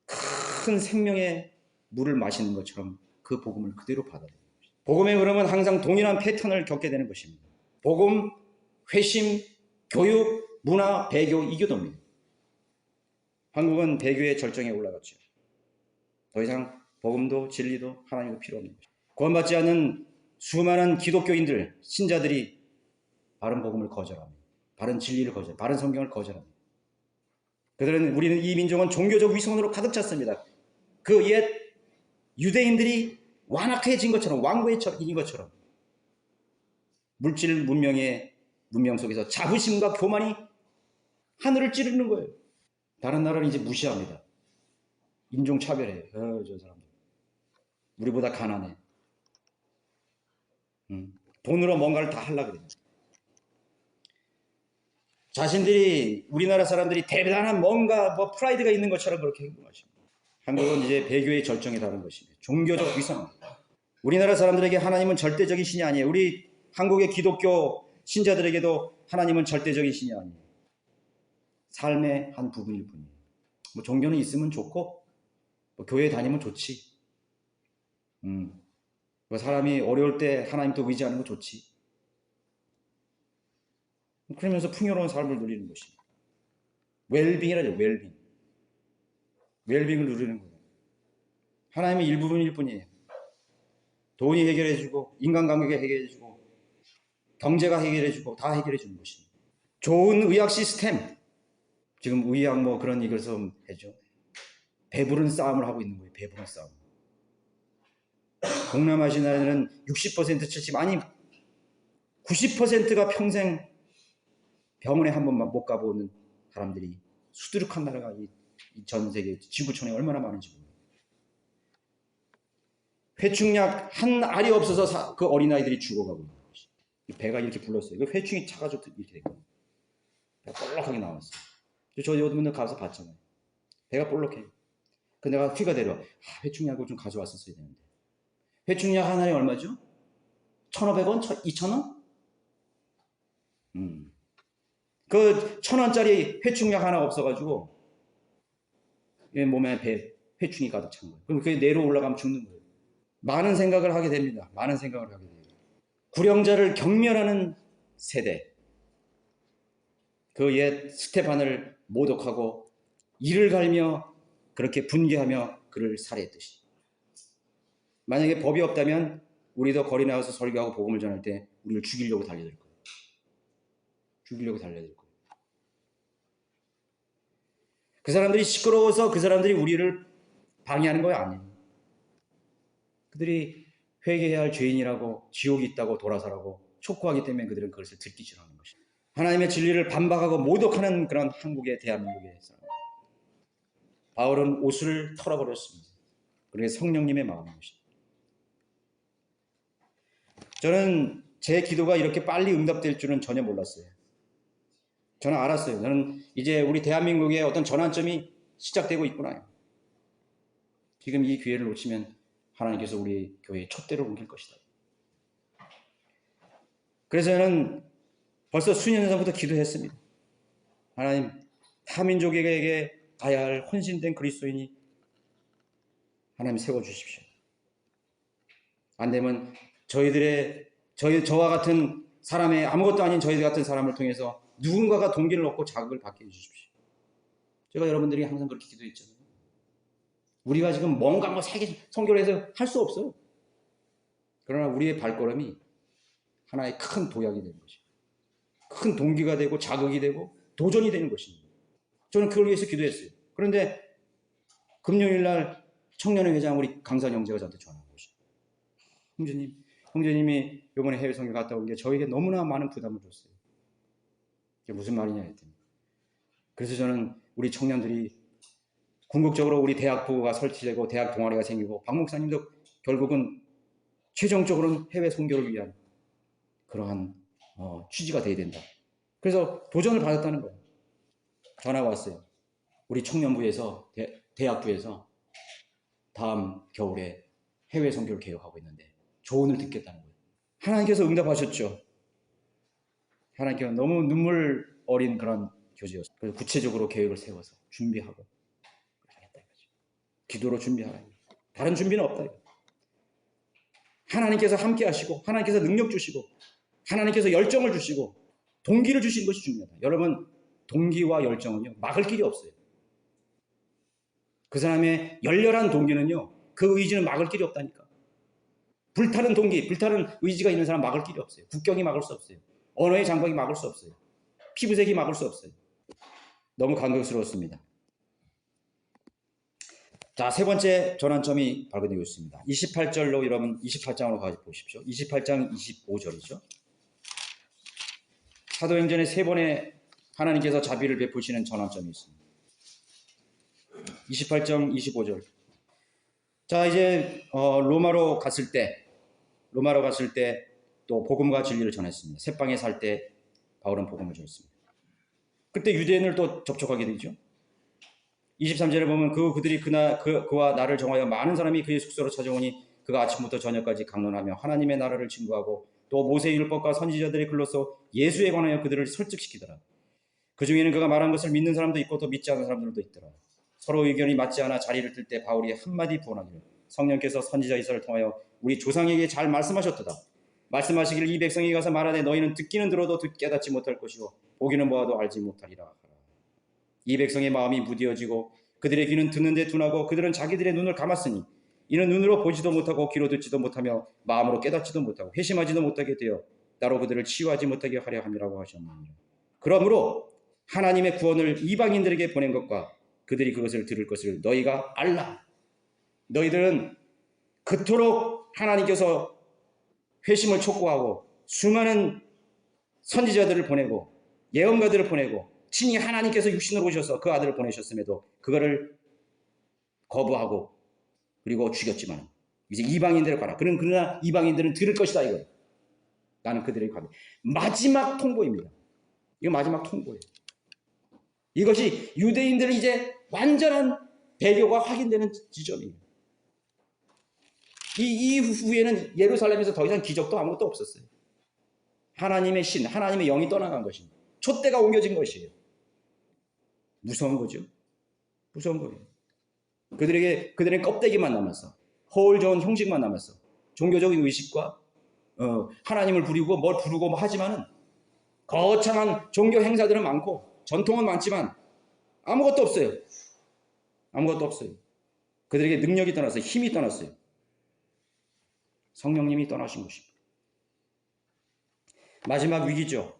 큰 생명의 물을 마시는 것처럼 그 복음을 그대로 받아들여요. 복음의 흐름은 항상 동일한 패턴을 겪게 되는 것입니다. 복음, 회심, 교육, 문화, 배교, 이교도입니다. 한국은 배교의 절정에 올라갔죠. 더 이상 복음도 진리도 하나님도 필요 없는 것입니다. 구원받지 않는 수많은 기독교인들, 신자들이 바른 복음을 거절합니다. 바른 진리를 거절합니다. 바른 성경을 거절합니다. 우리는 이 민족은 종교적 위선으로 가득 찼습니다. 그 옛 유대인들이 완악해진 것처럼 왕고해진 것처럼 물질 문명 속에서 자부심과 교만이 하늘을 찌르는 거예요. 다른 나라는 이제 무시합니다. 인종차별해요. 저 사람들. 우리보다 가난해. 돈으로 뭔가를 다 하려고 그래요. 자신들이 우리나라 사람들이 대단한 뭔가 뭐 프라이드가 있는 것처럼 그렇게 행동하십니다. 한국은 이제 배교의 절정에 달한 것입니다. 종교적 위선. 우리나라 사람들에게 하나님은 절대적인 신이 아니에요. 우리 한국의 기독교 신자들에게도 하나님은 절대적인 신이 아니에요. 삶의 한 부분일 뿐이에요. 뭐 종교는 있으면 좋고 뭐 교회 다니면 좋지. 뭐 사람이 어려울 때 하나님도 의지하는 거 좋지. 그러면서 풍요로운 삶을 누리는 것입니다. 웰빙이라죠. 웰빙. 웰빙을 누리는 거예요. 하나님의 일부분일 뿐이에요. 돈이 해결해주고 인간관계가 해결해주고 경제가 해결해주고 다 해결해주는 것입니다. 좋은 의학 시스템. 지금 의학 뭐 그런 이걸 좀 해죠. 배부른 싸움을 하고 있는 거예요. 배부른 싸움. 동남아시아는 60% 70 아니 90%가 평생 병원에 한 번만 못 가보는 사람들이 수두룩한 나라가 이 전 세계 지구촌에 얼마나 많은지 모릅니다. 회충약 한 알이 없어서 그 어린아이들이 죽어가고 있는 것이. 배가 이렇게 불렀어요. 그 회충이 차가지고 이렇게 된 거예요. 배가 볼록하게 나왔어요. 저 요즘은 가서 봤잖아요. 배가 볼록해요. 그 내가 휘가 내려 회충약을 좀 가져왔었어야 되는데. 회충약 한 알이 얼마죠? 1,500원? 2,000원? 그 1,000원짜리 회충약 하나 없어가지고 몸에 회충이 가득 찬 거예요. 그럼 그게 내로 올라가면 죽는 거예요. 많은 생각을 하게 됩니다. 많은 생각을 하게 돼요. 구령자를 경멸하는 세대. 그 옛 스테판을 모독하고 이를 갈며 그렇게 분개하며 그를 살해했듯이. 만약에 법이 없다면 우리도 거리 나가서 설교하고 복음을 전할 때 우리를 죽이려고 달려들 거예요. 죽이려고 달려들 거예요. 그 사람들이 시끄러워서 그 사람들이 우리를 방해하는 거 아니에요. 그들이 회개해야 할 죄인이라고 지옥이 있다고 돌아서라고 촉구하기 때문에 그들은 그것을 듣기 싫어하는 것입니다. 하나님의 진리를 반박하고 모독하는 그런 한국의 대한민국의 사람. 바울은 옷을 털어버렸습니다. 그게 성령님의 마음인 것입니다. 저는 제 기도가 이렇게 빨리 응답될 줄은 전혀 몰랐어요. 저는 알았어요. 저는 이제 우리 대한민국의 어떤 전환점이 시작되고 있구나. 지금 이 기회를 놓치면 하나님께서 우리 교회에 촛대를 옮길 것이다. 그래서 저는 벌써 수년 전부터 기도했습니다. 하나님, 타민족에게 가야 할 헌신된 그리스도인이 하나님 세워주십시오. 안 되면 저와 같은 사람의 아무것도 아닌 저희들 같은 사람을 통해서 누군가가 동기를 얻고 자극을 받게 해주십시오. 제가 여러분들이 항상 그렇게 기도했잖아요. 우리가 지금 뭔가 뭐 세계 선교를 해서 할 수 없어요. 그러나 우리의 발걸음이 하나의 큰 도약이 되는 것이죠. 큰 동기가 되고 자극이 되고 도전이 되는 것입니다. 저는 그걸 위해서 기도했어요. 그런데 금요일 날 청년회 회장 우리 강산 형제가 저한테 전화한 것이죠. 형제님이 이번에 해외 선교 갔다 온 게 저에게 너무나 많은 부담을 줬어요. 이게 무슨 말이냐 했더니. 그래서 저는 우리 청년들이 궁극적으로 우리 대학부가 설치되고 대학 동아리가 생기고 박 목사님도 결국은 최종적으로는 해외 선교를 위한 그러한 취지가 돼야 된다. 그래서 도전을 받았다는 거예요. 전화가 왔어요. 우리 청년부에서 대학부에서 다음 겨울에 해외 선교를 계획하고 있는데 조언을 듣겠다는 거예요. 하나님께서 응답하셨죠. 하나님께서 너무 눈물 어린 그런 교제였어요. 그래서 구체적으로 계획을 세워서 준비하고 하겠다 이거죠. 기도로 준비하라. 다른 준비는 없다 이거. 하나님께서 함께 하시고 하나님께서 능력 주시고 하나님께서 열정을 주시고 동기를 주시는 것이 중요하다. 여러분 동기와 열정은요 막을 길이 없어요. 그 사람의 열렬한 동기는요 그 의지는 막을 길이 없다니까. 불타는 동기, 불타는 의지가 있는 사람 막을 길이 없어요. 국경이 막을 수 없어요. 언어의 장벽이 막을 수 없어요. 피부색이 막을 수 없어요. 너무 감격스러웠습니다. 자, 세 번째 전환점이 발견되고 있습니다. 28절로 여러분 28장으로 가서 보십시오. 28장 25절이죠. 사도행전의 세 번의 하나님께서 자비를 베푸시는 전환점이 있습니다. 28장 25절. 자, 이제 로마로 갔을 때 또 복음과 진리를 전했습니다. 새방에 살 때 바울은 복음을 전했습니다. 그때 유대인을 또 접촉하게 되죠. 23절에 보면 그들이 그와 나를 정하여 많은 사람이 그의 숙소로 찾아오니 그가 아침부터 저녁까지 강론하며 하나님의 나라를 증거하고 또 모세의 율법과 선지자들의 글로서 예수에 관하여 그들을 설득시키더라. 그 중에는 그가 말한 것을 믿는 사람도 있고 또 믿지 않는 사람들도 있더라. 서로 의견이 맞지 않아 자리를 뜰 때 바울이 한마디 부언하기를 성령께서 선지자 이사를 통하여 우리 조상에게 잘 말씀하셨도다. 말씀하시기를 이 백성이 가서 말하되 너희는 듣기는 들어도 깨닫지 못할 것이요 보기는 보아도 알지 못하리라. 이 백성의 마음이 무디어지고 그들의 귀는 듣는데 둔하고 그들은 자기들의 눈을 감았으니 이는 눈으로 보지도 못하고 귀로 듣지도 못하며 마음으로 깨닫지도 못하고 회심하지도 못하게 되어 나로 그들을 치유하지 못하게 하려 함이라고 하셨느니라. 그러므로 하나님의 구원을 이방인들에게 보낸 것과 그들이 그것을 들을 것을 너희가 알라. 너희들은 그토록 하나님께서 회심을 촉구하고 수많은 선지자들을 보내고 예언가들을 보내고 친히 하나님께서 육신으로 오셔서 그 아들을 보내셨음에도 그거를 거부하고 그리고 죽였지만 이제 이방인들을 가라. 그러나 이방인들은 들을 것이다 이거예요. 나는 그들에게 가게. 마지막 통보입니다. 이거 마지막 통보예요. 이것이 유대인들은 이제 완전한 배교가 확인되는 지점이에요. 이 이후에는 예루살렘에서 더 이상 기적도 아무것도 없었어요. 하나님의 신, 하나님의 영이 떠나간 것입니다. 촛대가 옮겨진 것이에요. 무서운 거죠. 무서운 거예요. 그들의 껍데기만 남았어. 허울 좋은 형식만 남았어. 종교적인 의식과 하나님을 부리고 뭘 부르고 뭐 하지만은 거창한 종교 행사들은 많고 전통은 많지만 아무것도 없어요. 아무것도 없어요. 그들에게 능력이 떠났어요. 힘이 떠났어요. 성령님이 떠나신 것입니다. 마지막 위기죠.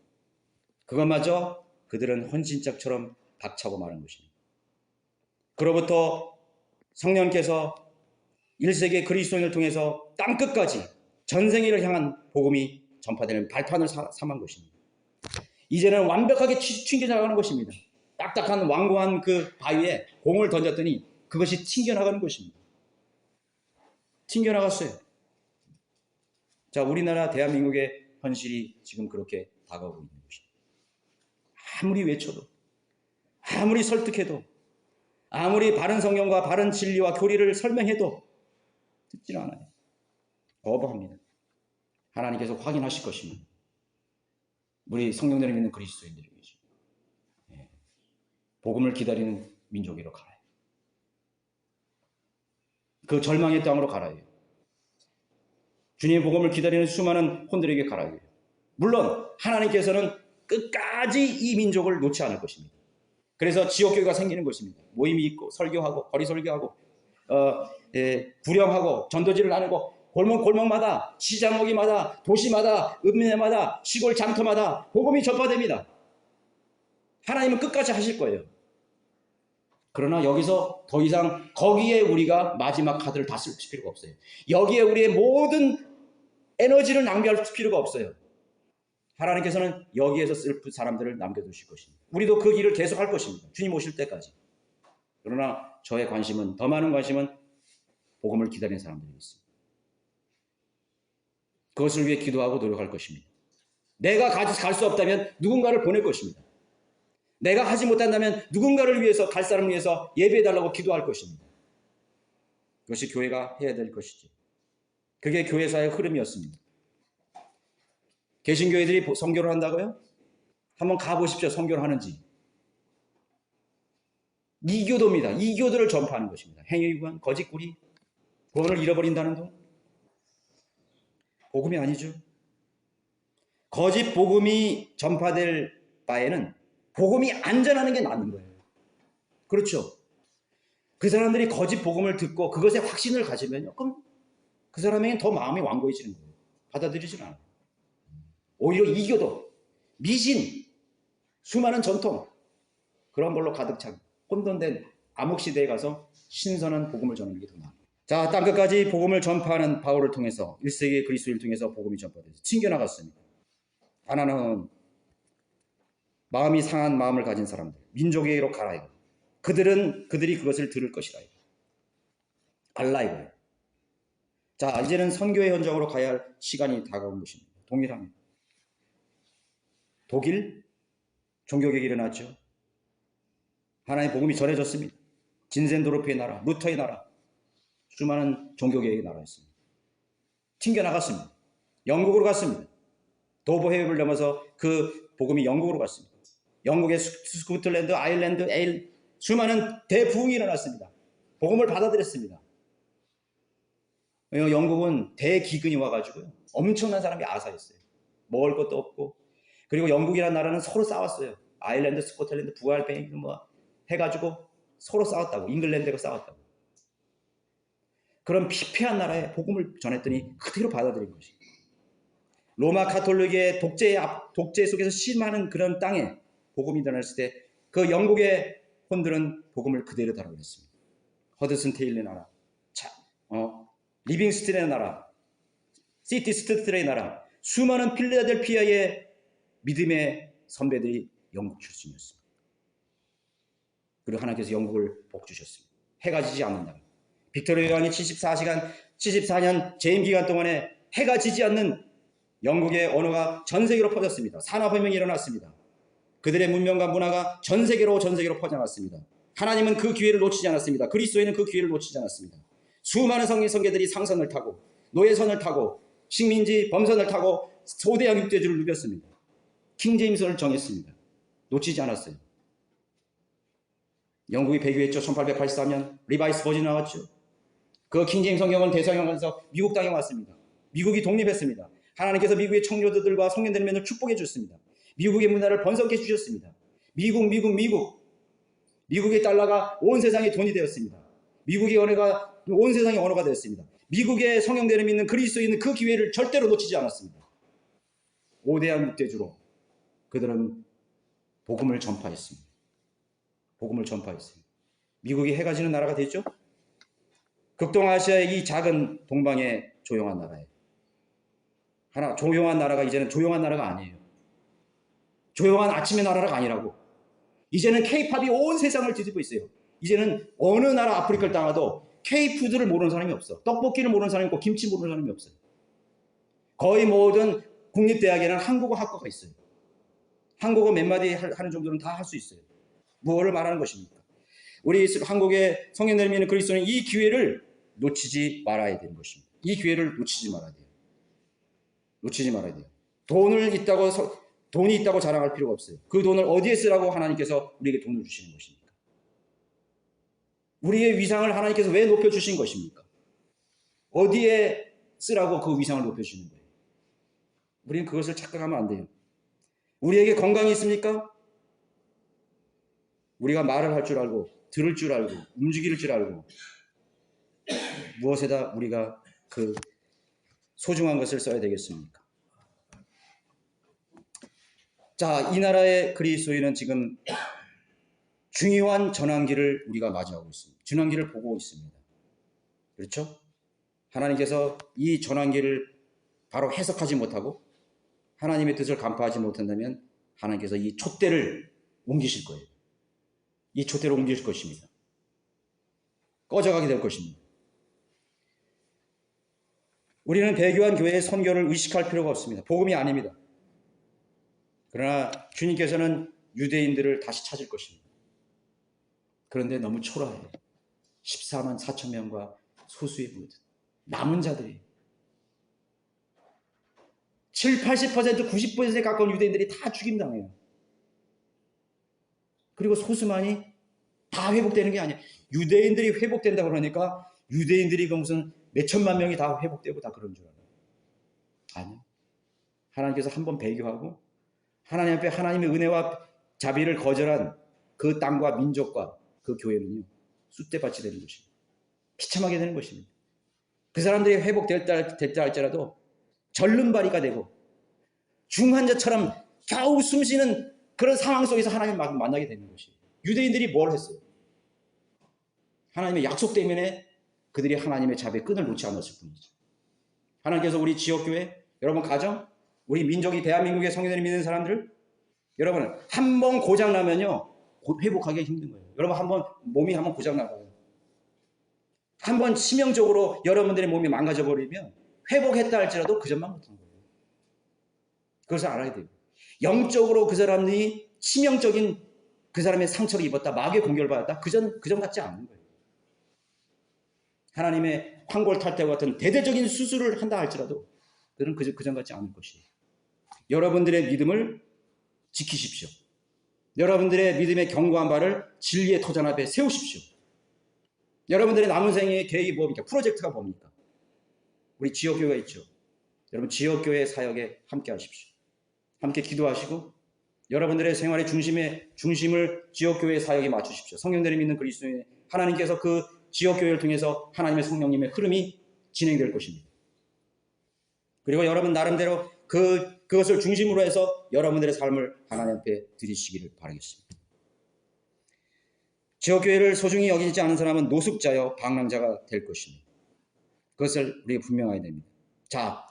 그것마저 그들은 헌신짝처럼 박차고 마는 것입니다. 그로부터 성령께서 1세기 그리스도인을 통해서 땅끝까지 전생애를 향한 복음이 전파되는 발판을 삼은 것입니다. 이제는 완벽하게 튕겨나가는 것입니다. 딱딱한 완고한 그 바위에 공을 던졌더니 그것이 튕겨나가는 것입니다. 튕겨나갔어요. 자, 우리나라 대한민국의 현실이 지금 그렇게 다가오고 있는 것입니다. 아무리 외쳐도, 아무리 설득해도, 아무리 바른 성경과 바른 진리와 교리를 설명해도 듣지는 않아요. 거부합니다. 하나님께서 확인하실 것입니다. 우리 성령들을 믿는 그리스도인들이 계십니다. 복음을 기다리는 민족으로 가라요. 그 절망의 땅으로 가라요. 주님의 복음을 기다리는 수많은 혼들에게 가라요. 물론 하나님께서는 끝까지 이 민족을 놓지 않을 것입니다. 그래서 지역교회가 생기는 것입니다. 모임이 있고 설교하고 거리 설교하고 구령하고 전도지를 나누고 골목마다 시장목이마다 도시마다 읍내마다 시골 장터마다 복음이 전파됩니다. 하나님은 끝까지 하실 거예요. 그러나 여기서 더 이상 거기에 우리가 마지막 카드를 다 쓸 필요가 없어요. 여기에 우리의 모든 에너지를 낭비할 필요가 없어요. 하나님께서는 여기에서 쓸 사람들을 남겨두실 것입니다. 우리도 그 길을 계속 할 것입니다. 주님 오실 때까지. 그러나 저의 관심은, 더 많은 관심은 복음을 기다리는 사람들이 있습니다. 그것을 위해 기도하고 노력할 것입니다. 내가 갈 수 없다면 누군가를 보낼 것입니다. 내가 하지 못한다면 누군가를 위해서, 갈 사람을 위해서 예배해달라고 기도할 것입니다. 그것이 교회가 해야 될 것이죠. 그게 교회사의 흐름이었습니다. 개신교회들이 선교를 한다고요? 한번 가보십시오. 선교를 하는지. 이교도입니다. 이교도를 전파하는 것입니다. 행위관, 거짓구리, 구원을 잃어버린다는 동. 복음이 아니죠. 거짓 복음이 전파될 바에는 복음이 안전하는 게 낫는 거예요. 그렇죠. 그 사람들이 거짓 복음을 듣고 그것에 확신을 가지면요, 그럼 그 사람에겐 더 마음이 완고해지는 거예요. 받아들이지 않아요. 오히려 이교도, 미신, 수많은 전통, 그런 걸로 가득 찬 혼돈된 암흑시대에 가서 신선한 복음을 전하는 게 더 나아요. 자, 땅끝까지 복음을 전파하는 바울을 통해서 1세기 그리스도인을 통해서 복음이 전파돼서 튕겨나갔습니다. 하나는 마음이 상한 마음을 가진 사람들, 민족에게로 가라 이거. 그들이 그것을 들을 것이라 이거. 알라 이거예요. 자, 이제는 선교의 현장으로 가야 할 시간이 다가온 것입니다. 동일합니다. 독일 종교개혁이 일어났죠. 하나님의 복음이 전해졌습니다. 진센도르프의 나라, 루터의 나라, 수많은 종교개혁의 나라였습니다. 튕겨나갔습니다. 영국으로 갔습니다. 도보 해협을 넘어서 그 복음이 영국으로 갔습니다. 영국의 스코틀랜드, 아일랜드, 수많은 대부흥이 일어났습니다. 복음을 받아들였습니다. 영국은 대기근이 와가지고요. 엄청난 사람이 아사했어요. 먹을 것도 없고. 그리고 영국이라는 나라는 서로 싸웠어요. 아일랜드, 스코틀랜드, 부알베인 뭐 해가지고 서로 싸웠다고. 잉글랜드가 싸웠다고. 그런 피폐한 나라에 복음을 전했더니 그대로 받아들인 것이. 로마 가톨릭의 독재 속에서 심하는 그런 땅에 복음이 일어났을 때 그 영국의 혼들은 복음을 그대로 다뤄냈습니다. 허드슨 테일의 나라, 리빙스턴의 나라, 시티 스트트의 나라, 수많은 필라델피아의 믿음의 선배들이 영국 출신이었습니다. 그리고 하나님께서 영국을 복 주셨습니다. 해가 지지 않는 나라. 빅토리아 여왕이 74년 재임 기간 동안에 해가 지지 않는 영국의 언어가 전 세계로 퍼졌습니다. 산업혁명이 일어났습니다. 그들의 문명과 문화가 전 세계로 퍼져나갔습니다. 하나님은 그 기회를 놓치지 않았습니다. 그리스도인은 그 기회를 놓치지 않았습니다. 수많은 성계들이 상선을 타고 노예선을 타고 식민지 범선을 타고 소대양 육대주를 누볐습니다. 킹제임스를 정했습니다. 놓치지 않았어요. 영국이 배교했죠. 1883년 리바이스 버전이 나왔죠. 그 킹제임스 성경은 대서양에서 미국 땅에 왔습니다. 미국이 독립했습니다. 하나님께서 미국의 청교도들과 성년들을 축복해 주셨습니다. 미국의 문화를 번성해 주셨습니다. 미국의 달러가 온 세상의 돈이 되었습니다. 미국의 언어가 온 세상의 언어가 되었습니다. 미국의 성령들을 믿는 그리스도인은 그 기회를 절대로 놓치지 않았습니다. 5대양 6대주로 그들은 복음을 전파했습니다. 미국이 해가 지는 나라가 됐죠. 극동아시아의 이 작은 동방의 조용한 나라에 조용한 나라가 이제는 조용한 나라가 아니에요. 조용한 아침의 나라가 아니라고. 이제는 K-팝이 온 세상을 뒤집고 있어요. 이제는 어느 나라 아프리카를 떠나도 K-푸드를 모르는 사람이 없어. 떡볶이를 모르는 사람이 있고 김치 모르는 사람이 없어요. 거의 모든 국립대학에는 한국어 학과가 있어요. 한국어 몇 마디 하는 정도는 다 할 수 있어요. 무엇을 말하는 것입니까? 우리 한국의 성인들 믿는 그리스도는 이 기회를 놓치지 말아야 되는 것입니다. 이 기회를 놓치지 말아야 돼요. 돈이 있다고 자랑할 필요가 없어요. 그 돈을 어디에 쓰라고 하나님께서 우리에게 돈을 주시는 것입니까? 우리의 위상을 하나님께서 왜 높여주신 것입니까? 어디에 쓰라고 그 위상을 높여주시는 거예요? 우리는 그것을 착각하면 안 돼요. 우리에게 건강이 있습니까? 우리가 말을 할 줄 알고 들을 줄 알고 움직일 줄 알고 무엇에다 우리가 그 소중한 것을 써야 되겠습니까? 자, 이 나라의 그리스도인은 지금 중요한 전환기를 우리가 맞이하고 있습니다. 전환기를 보고 있습니다. 그렇죠? 하나님께서 이 전환기를 바로 해석하지 못하고 하나님의 뜻을 간파하지 못한다면 하나님께서 이 촛대를 옮기실 거예요. 이 촛대를 옮기실 것입니다. 꺼져가게 될 것입니다. 우리는 배교한 교회의 선교를 의식할 필요가 없습니다. 복음이 아닙니다. 그러나 주님께서는 유대인들을 다시 찾을 것입니다. 그런데 너무 초라해요. 14만 4천 명과 소수의 부들, 남은 자들이 80%, 90%에 가까운 유대인들이 다 죽임당해요. 그리고 소수만이 다 회복되는 게 아니에요. 유대인들이 회복된다고 그러니까 유대인들이 무슨 몇천만 명이 다 회복되고 다 그런 줄 알아요. 아니요. 하나님께서 한번 배교하고 하나님 앞에 하나님의 은혜와 자비를 거절한 그 땅과 민족과 그 교회는요, 쑥대밭이 되는 것입니다. 비참하게 되는 것입니다. 그 사람들이 회복됐다 할지라도 절름발이가 되고 중환자처럼 겨우 숨쉬는 그런 상황 속에서 하나님을 만나게 되는 것이에요. 유대인들이 뭘 했어요? 하나님의 약속 때문에 그들이 하나님의 자비의 끈을 놓지 않았을 뿐이죠. 하나님께서 우리 지역교회, 여러분 가정, 우리 민족이 대한민국의 성인들을 믿는 사람들, 여러분 한 번 고장나면요 회복하기 힘든 거예요. 여러분 몸이 한번 고장나봐요. 한 번 치명적으로 여러분들의 몸이 망가져버리면 회복했다 할지라도 그 전만 못한 거예요. 그것을 알아야 돼요. 영적으로 그 사람이 치명적인 그 사람의 상처를 입었다, 마귀의 공격을 받았다, 그전 같지 않은 거예요. 하나님의 황골탈퇴와 같은 대대적인 수술을 한다 할지라도 그들은 그전 같지 않을 것이에요. 여러분들의 믿음을 지키십시오. 여러분들의 믿음의 견고한 발을 진리의 터전 앞에 세우십시오. 여러분들의 남은 생의 계획이 뭡니까? 프로젝트가 뭡니까? 우리 지역교회가 있죠. 여러분 지역교회 사역에 함께 하십시오. 함께 기도하시고 여러분들의 생활의 중심을 지역교회 사역에 맞추십시오. 성령들이 믿는 그리스도인의 하나님께서 그 지역교회를 통해서 하나님의 성령님의 흐름이 진행될 것입니다. 그리고 여러분 나름대로 그것을 중심으로 해서 여러분들의 삶을 하나님 앞에 드리시기를 바라겠습니다. 지역교회를 소중히 여기지 않은 사람은 노숙자여 방랑자가 될 것입니다. 그것을 우리가 분명해야 됩니다. 자,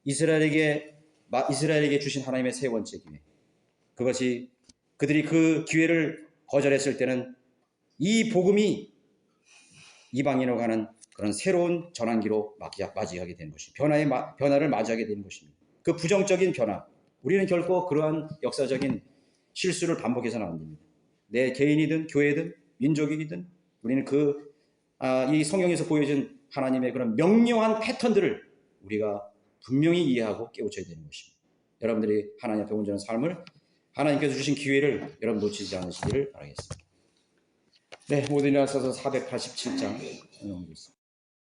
이스라엘에게 주신 하나님의 세 번째 기회. 그것이 그들이 그 기회를 거절했을 때는 이 복음이 이방인으로 가는 그런 새로운 전환기로 맞이하게 되는 것입니다. 변화를 맞이하게 되는 것입니다. 그 부정적인 변화, 우리는 결코 그러한 역사적인 실수를 반복해서는 안 됩니다. 내 개인이든 교회든 민족이든 우리는 이 성경에서 보여준 하나님의 그런 명료한 패턴들을 우리가 분명히 이해하고 깨우쳐야 되는 것입니다. 여러분들이 하나님 앞에 온전한 삶을 하나님께서 주신 기회를 여러분 놓치지 않으시기를 바라겠습니다. 네, 모든 일어서서 487장